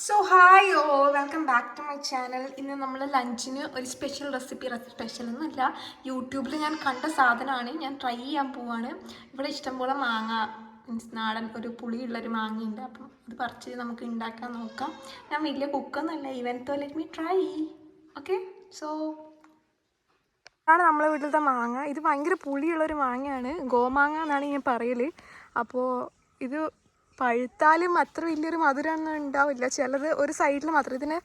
So hi welcome back to my channel. ഇന്ന് നമ്മൾ ലഞ്ചിന് ഒരു സ്പെഷ്യൽ സ്പെഷ്യൽ ഒന്നുമല്ല, യൂട്യൂബിൽ ഞാൻ കണ്ട സാധനമാണ്, ഞാൻ ട്രൈ ചെയ്യാൻ പോവാണ്. ഇവിടെ ഇഷ്ടംപോലെ മാങ്ങ, മീൻസ് നാടൻ ഒരു പുളിയുള്ളൊരു മാങ്ങയുണ്ട്. അപ്പം അത് പറിച്ച് നമുക്ക് ഉണ്ടാക്കാൻ നോക്കാം. ഞാൻ വലിയ കുക്കൊന്നുമല്ല, even though let me try. Okay, so ആണ് നമ്മളെ വീട്ടിലത്തെ മാങ്ങ. ഇത് ഭയങ്കര പുളിയുള്ളൊരു മാങ്ങയാണ്, ഗോമാങ്ങ എന്നാണ് ഞാൻ പറയൽ. അപ്പോൾ ഇത് പഴുത്താലും അത്ര വലിയൊരു മധുരമൊന്നും ഉണ്ടാവില്ല. ചിലത് ഒരു സൈഡിൽ മാത്രം, ഇതിന്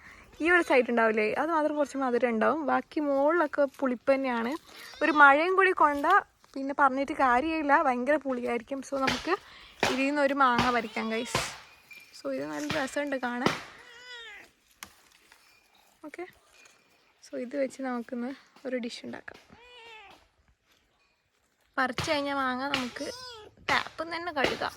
ഈ ഒരു സൈഡ് ഉണ്ടാവില്ലേ, അത് മാത്രം കുറച്ച് മധുരം ഉണ്ടാവും. ബാക്കി മുകളിലൊക്കെ പുളിപ്പ് തന്നെയാണ്. ഒരു മഴയും കൂടി കൊണ്ടാൽ പിന്നെ പറഞ്ഞിട്ട് കാര്യമില്ല, ഭയങ്കര പുളിയായിരിക്കും. സോ നമുക്ക് ഇതിൽ നിന്ന് ഒരു മാങ്ങ പറിക്കാം ഗൈസ്. സോ ഇത് നല്ല രസമുണ്ട് കാണാൻ. ഓക്കെ, സോ ഇത് വെച്ച് നമുക്കിന്ന് ഒരു ഡിഷ് ഉണ്ടാക്കാം. പറിച്ച് കഴിഞ്ഞാൽ മാങ്ങ നമുക്ക് ടാപ്പിൽ നിന്ന് തന്നെ കഴുകാം.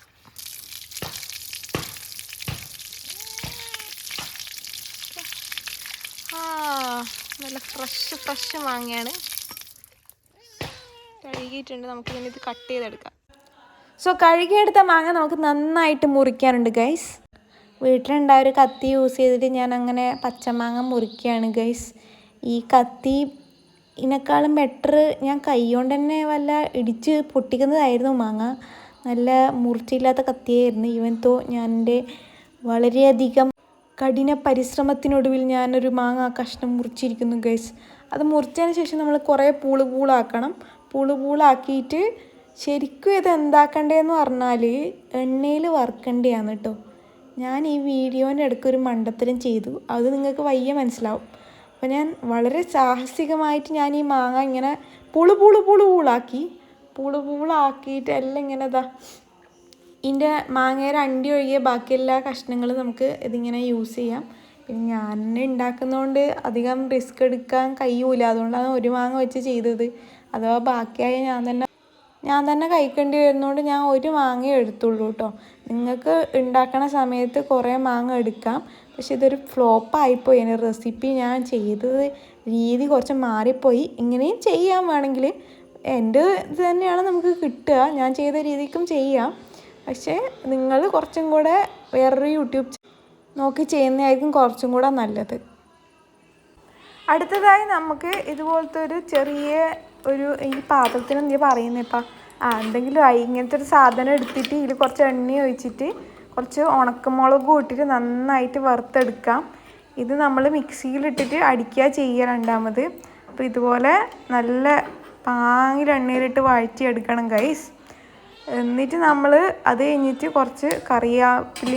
നല്ല ഫ്രഷ് മാങ്ങയാണ്, കഴുകിയിട്ടുണ്ട്. നമുക്കിങ്ങനെ ഇത് കട്ട് ചെയ്തെടുക്കാം. സോ കഴുകിയെടുത്ത മാങ്ങ നമുക്ക് നന്നായിട്ട് മുറിക്കാനുണ്ട് ഗൈസ്. വീട്ടിലുണ്ടായ ഒരു കത്തി യൂസ് ചെയ്തിട്ട് ഞാൻ അങ്ങനെ പച്ചമാങ്ങ മുറിക്കുകയാണ് ഗൈസ്. ഈ കത്തി ഇതിനേക്കാളും ബെറ്റർ ഞാൻ കൈ കൊണ്ട് തന്നെ വല്ല ഇടിച്ച് പൊട്ടിക്കുന്നതായിരുന്നു മാങ്ങ. നല്ല മുറിച്ചില്ലാത്ത കത്തിയായിരുന്നു. ഈവൻ തോ ഞാൻ എൻ്റെ വളരെയധികം കഠിന പരിശ്രമത്തിനൊടുവിൽ ഞാനൊരു മാങ്ങ കഷ്ണം മുറിച്ചിരിക്കുന്നു ഗൈസ്. അത് മുറിച്ചതിന് ശേഷം നമ്മൾ കുറേ പൂളാക്കണം. പൂളാക്കിയിട്ട് ശരിക്കും ഇത് എന്താക്കണ്ടേന്ന് പറഞ്ഞാൽ എണ്ണയിൽ വറുക്കേണ്ടതാണ് കേട്ടോ. ഞാൻ ഈ വീഡിയോൻ്റെ ഇടയ്ക്ക് ഒരു മണ്ടത്തരം ചെയ്തു, അത് നിങ്ങൾക്ക് വയ്യ മനസ്സിലാവും. അപ്പോൾ ഞാൻ വളരെ സാഹസികമായിട്ട് ഞാൻ ഈ മാങ്ങ ഇങ്ങനെ പൂളാക്കിയിട്ട് എല്ലാം ഇങ്ങനെ ഇതിൻ്റെ മാങ്ങയുടെ അണ്ടി ഒഴികെ ബാക്കി എല്ലാ കഷ്ണങ്ങളും നമുക്ക് ഇതിങ്ങനെ യൂസ് ചെയ്യാം. പിന്നെ ഞാൻ ഉണ്ടാക്കുന്നതുകൊണ്ട് അധികം റിസ്ക് എടുക്കാൻ കഴിയൂല, അതുകൊണ്ടാണ് ഒരു മാങ്ങ വെച്ച് ചെയ്തത്. അഥവാ ബാക്കിയായി ഞാൻ തന്നെ കഴിക്കേണ്ടി വരുന്നതുകൊണ്ട് ഞാൻ ഒരു മാങ്ങ എടുത്തുള്ളൂ കേട്ടോ. നിങ്ങൾക്ക് ഉണ്ടാക്കണ സമയത്ത് കുറേ മാങ്ങ എടുക്കാം. പക്ഷെ ഇതൊരു ഫ്ലോപ്പായിപ്പോയി, എൻ്റെ റെസിപ്പി ഞാൻ ചെയ്തത് രീതി കുറച്ച് മാറിപ്പോയി. ഇങ്ങനെയും ചെയ്യാൻ വേണമെങ്കിൽ എൻ്റെ ഇത് തന്നെയാണ് നമുക്ക് കിട്ടുക, ഞാൻ ചെയ്ത രീതിക്കും ചെയ്യാം. പക്ഷേ നിങ്ങൾ കുറച്ചും കൂടെ വേറൊരു യൂട്യൂബ് നോക്കി ചെയ്യുന്നതായിരിക്കും കുറച്ചും കൂടെ നല്ലത്. അടുത്തതായി നമുക്ക് ഇതുപോലത്തെ ഒരു ചെറിയ ഈ പാത്രത്തിന് എന്താ പറയുന്നത് ഇപ്പം, എന്തെങ്കിലും ഇങ്ങനത്തെ ഒരു സാധനം എടുത്തിട്ട് ഇതിൽ കുറച്ച് എണ്ണ ഒഴിച്ചിട്ട് കുറച്ച് ഉണക്കമുളക് ഇട്ടിട്ട് നന്നായിട്ട് വറുത്തെടുക്കാം. ഇത് നമ്മൾ മിക്സിയിലിട്ടിട്ട് അടിക്കുക ചെയ്യുക രണ്ടാമത്. അപ്പോൾ ഇതുപോലെ നല്ല പാങ്ങിൽ എണ്ണയിലിട്ട് വഴറ്റിയെടുക്കണം ഗൈസ്. എന്നിട്ട് നമ്മൾ അത് കഴിഞ്ഞിട്ട് കുറച്ച് കറിവേപ്പില,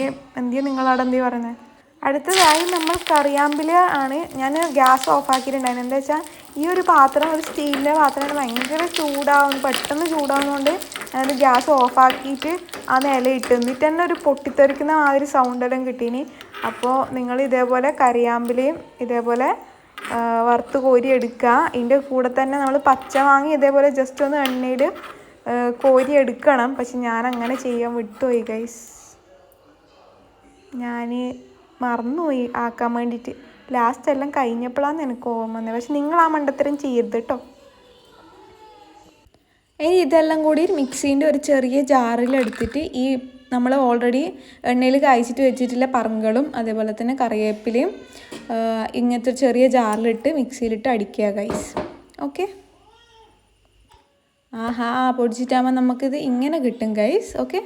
നിങ്ങളവിടെ എന്താ പറയുന്നത്, അടുത്തതായി നമ്മൾ കറിവേപ്പില ആണ്. ഞാൻ ഗ്യാസ് ഓഫാക്കിയിട്ടുണ്ടായിരുന്നു. എന്താ വെച്ചാൽ ഈ ഒരു പാത്രം ഒരു സ്റ്റീലിൻ്റെ പാത്രമാണ്, ഭയങ്കര പെട്ടെന്ന് ചൂടാവുന്നതുകൊണ്ട് ഞാനത് ഗ്യാസ് ഓഫാക്കിയിട്ട് ആ നിലയിട്ട്, എന്നിട്ട് തന്നെ ഒരു പൊട്ടിത്തെറിക്കുന്ന മാതിരി സൗണ്ടെല്ലാം കിട്ടീനി. അപ്പോൾ നിങ്ങൾ ഇതേപോലെ കറിവേപ്പിലയും ഇതേപോലെ വറുത്ത് കോരി എടുക്കുക. ഇതിൻ്റെ കൂടെ തന്നെ നമ്മൾ പച്ച മാങ്ങ ഇതേപോലെ ജസ്റ്റ് ഒന്ന് എണ്ണയിൽ കോരി എടുക്കണം. പക്ഷെ ഞാൻ അങ്ങനെ ചെയ്യാൻ വിട്ടുപോയി ഗൈസ്, ഞാൻ മറന്നുപോയി ആക്കാൻ വേണ്ടിയിട്ട്. ലാസ്റ്റ് എല്ലാം കഴിഞ്ഞപ്പോഴാണ് എനിക്ക് ഓർമ്മ വന്നത്. പക്ഷെ നിങ്ങൾ ആ മണ്ടത്തരം ചെയ്യരുത് കേട്ടോ. ഇനി ഇതെല്ലാം കൂടി മിക്സീൻ്റെ ഒരു ചെറിയ ജാറിലെടുത്തിട്ട് ഈ നമ്മൾ ഓൾറെഡി എണ്ണയിൽ കായ്ച്ചിട്ട് വെച്ചിട്ടുള്ള പറങ്കളും അതേപോലെ തന്നെ കറിവേപ്പിലയും ഇങ്ങനത്തെ ചെറിയ ജാറിലിട്ട് മിക്സിയിലിട്ട് അടിക്കുക ഗൈസ്. ഓക്കെ, പൊടിച്ചിട്ടാകുമ്പോൾ നമുക്കിത് ഇങ്ങനെ കിട്ടും ഗൈസ്. ഓക്കെ,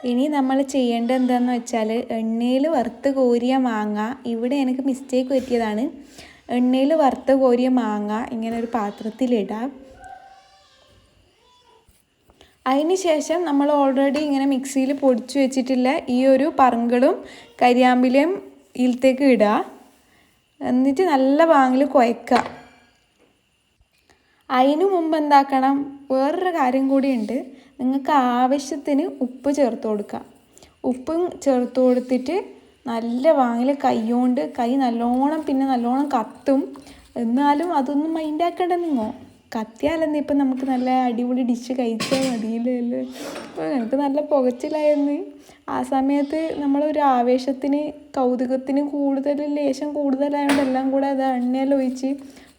ഇനി നമ്മൾ ചെയ്യേണ്ടത് എന്താണെന്ന് വെച്ചാൽ എണ്ണയിൽ വറുത്ത് കോരിയ മാങ്ങ, ഇവിടെ എനിക്ക് മിസ്റ്റേക്ക് പറ്റിയതാണ്. എണ്ണയിൽ വറുത്ത് കോരിയ മാങ്ങ ഇങ്ങനെ ഒരു പാത്രത്തിലിടാം. അതിന് ശേഷം നമ്മൾ ഓൾറെഡി ഇങ്ങനെ മിക്സിയിൽ പൊടിച്ചു വെച്ചിട്ടുള്ള ഈ ഒരു പറങ്കളും കരിയാമ്പിലയും ഇതിലത്തേക്ക് ഇടുക. എന്നിട്ട് നല്ല പാങ്ങിൽ കുഴക്കുക. അതിനു മുമ്പ് എന്താക്കണം, വേറൊരു കാര്യം കൂടിയുണ്ട്. നിങ്ങൾക്ക് ആവശ്യത്തിന് ഉപ്പ് ചേർത്ത് കൊടുക്കുക. ഉപ്പും ചേർത്ത് കൊടുത്തിട്ട് നല്ല വാങ്ങിൽ കൈ നല്ലോണം കത്തും. എന്നാലും അതൊന്നും മൈൻഡാക്കണ്ട, നിങ്ങൾ കത്തിയാലെന്ന് ഇപ്പം നമുക്ക് നല്ല അടിപൊളി ഡിഷ് കഴിച്ചാൽ മതിയില്ലല്ലോ. അപ്പോൾ എനിക്ക് നല്ല പുകച്ചിലായിരുന്നു ആ സമയത്ത്. നമ്മളൊരു ആവേശത്തിന് കൗതുകത്തിന് ലേശം കൂടുതലായതുകൊണ്ട് എല്ലാം കൂടെ അത് എണ്ണയെല്ലാം ഒഴിച്ച്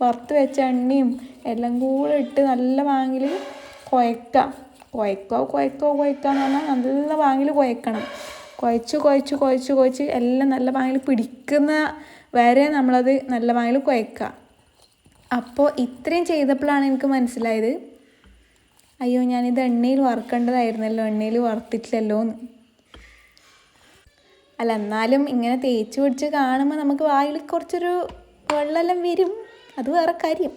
വറുത്ത് വെച്ച എണ്ണയും എല്ലാം കൂടെ ഇട്ട് നല്ല വാങ്ങിൽ കുഴക്കാം. കുഴക്കാന്ന് പറഞ്ഞാൽ നല്ല വാങ്ങിൽ കുഴക്കണം. കുഴച്ച് എല്ലാം നല്ല വാങ്ങിൽ പിടിക്കുന്ന വരെ നമ്മളത് നല്ല വാങ്ങിൽ കുഴക്കുക. അപ്പോൾ ഇത്രയും ചെയ്തപ്പോഴാണ് എനിക്ക് മനസ്സിലായത്, അയ്യോ ഞാനിത് എണ്ണയിൽ വറുക്കേണ്ടതായിരുന്നല്ലോ, എണ്ണയിൽ വറുത്തിട്ടില്ലല്ലോ എന്ന്. അല്ല എന്നാലും ഇങ്ങനെ തേച്ച് പിടിച്ച് കാണുമ്പോൾ നമുക്ക് വായിൽ കുറച്ചൊരു വെള്ളമെല്ലാം വരും, അത് വേറെ കാര്യം.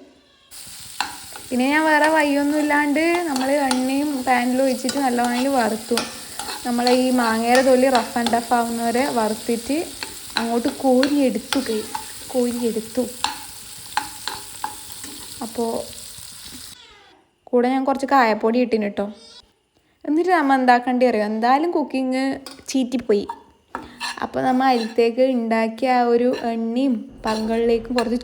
പിന്നെ ഞാൻ വേറെ വഴിയൊന്നും ഇല്ലാണ്ട് നമ്മൾ എണ്ണയും പാനിലും ഒഴിച്ചിട്ട് നല്ല വാങ്ങിൽ വറുത്തു. നമ്മൾ ഈ മാങ്ങയുടെ തൊലി റഫ് ആൻഡ് ടഫ് ആവുന്നവരെ വറുത്തിട്ട് അങ്ങോട്ട് കോരിയെടുത്തു. അപ്പോൾ കൂടെ ഞാൻ കുറച്ച് കായപ്പൊടി ഇട്ടിന് കേട്ടോ. എന്നിട്ട് നമ്മൾ എന്താക്കേണ്ടി അറിയോ, എന്തായാലും കുക്കിങ് ചീറ്റിപ്പോയി. അപ്പോൾ നമ്മൾ അതിലത്തേക്ക് ഉണ്ടാക്കിയ ആ ഒരു എണ്ണയും പങ്കളിലേക്കും കുറച്ച്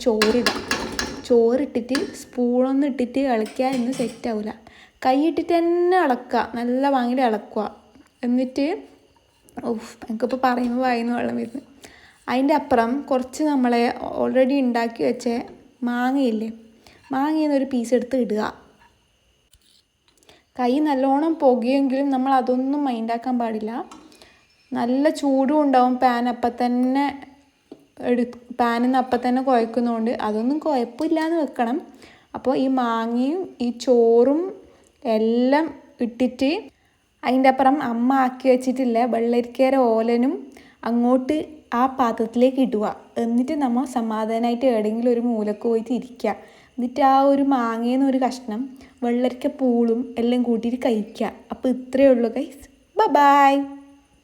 ചോറിട്ടിട്ട് സ്പൂണൊന്നും ഇട്ടിട്ട് ഇളക്കിയാൽ ഇന്ന് സെറ്റ് ആവില്ല. കൈ ഇട്ടിട്ട് തന്നെ ഇളക്കുക, നല്ല വാങ്ങിൽ ഇളക്കുക. എന്നിട്ട് എനിക്കിപ്പോൾ പറയുമ്പോൾ വായിന്ന് വെള്ളം വരുന്നു. അതിൻ്റെ അപ്പുറം കുറച്ച് നമ്മളെ ഓൾറെഡി ഉണ്ടാക്കി വെച്ച മാങ്ങയില്ലേ, മാങ്ങയിൽ നിന്നൊരു പീസ് എടുത്ത് ഇടുക. കൈ നല്ലോണം പുകയെങ്കിലും നമ്മൾ അതൊന്നും മൈൻഡാക്കാൻ പാടില്ല. നല്ല ചൂടും ഉണ്ടാവും, പാനിൽ നിന്ന് അപ്പം തന്നെ കുഴക്കുന്നതുകൊണ്ട് അതൊന്നും കുഴപ്പമില്ലാന്ന് വെക്കണം. അപ്പോൾ ഈ മാങ്ങയും ഈ ചോറും എല്ലാം ഇട്ടിട്ട് അതിൻ്റെ അപ്പുറം അമ്മ ആക്കി വെച്ചിട്ടില്ല വെള്ളരിക്കയുടെ ഓലനും അങ്ങോട്ട് ആ പാത്രത്തിലേക്ക് ഇടുക. എന്നിട്ട് നമ്മൾ സമാധാനമായിട്ട് എവിടെയെങ്കിലും ഒരു മൂലക്ക് പോയിട്ട് ഇരിക്കുക. എന്നിട്ട് ആ ഒരു മാങ്ങയിൽ നിന്ന് ഒരു കഷ്ണം വെള്ളരിക്ക പൂളും എല്ലാം കൂട്ടിയിട്ട് കഴിക്കുക. അപ്പോൾ ഇത്രയേ ഉള്ളൂ ഗൈസ്. ബൈ.